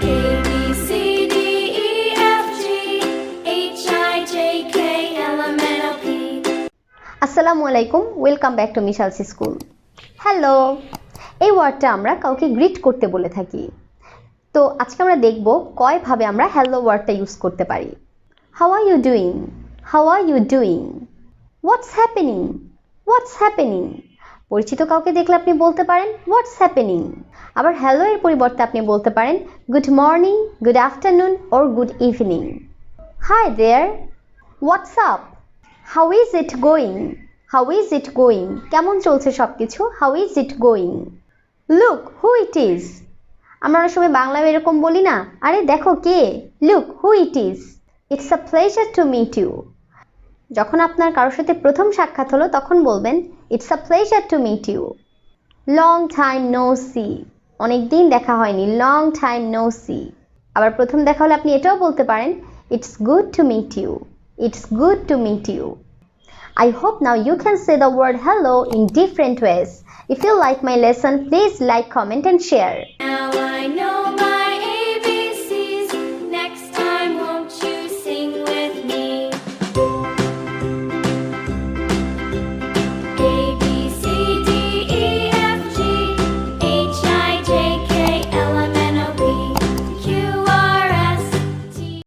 A B C D E F G H I J K L M N O P. আসসালামু আলাইকুম, welcome back to Mishal's school. Hello, এই ওয়ার্ডটা আমরা কাউকে grit করতে বলে থাকি। তো আজকে আমরা দেখব কয়ভাবে আমরা হ্যালো ওয়ার্ডটা ইউজ করতে পারি। How are you doing? How are you doing? What's happening? What's happening? পরিচিত কাউকে দেখলে আপনি বলতে পারেন হোয়াটস হ্যাপেনিং। আবার হ্যালো এর পরিবর্তে আপনি বলতে পারেন good morning, good afternoon or good evening. Hi there, what's up? How is it going? How is it going? কেমন চলছে সব কিছু? How is it going? Look who it is? আমরা অনেক সময় বাংলায় এরকম বলি না, আরে দেখো কে, look who it is. It's a pleasure to meet you. যখন আপনার কারোর সাথে প্রথম সাক্ষাৎ হলো তখন বলবেন it's a pleasure to meet you. Long time no C, অনেক দিন দেখা হয়নি, লং টাইম নো সি। আবার প্রথম দেখা হলে আপনি এটাও বলতে পারেন it's good to meet you. It's good to meet you. I hope now you can say the word hello in different ways. If you like my lesson, please like, comment and share. Now I know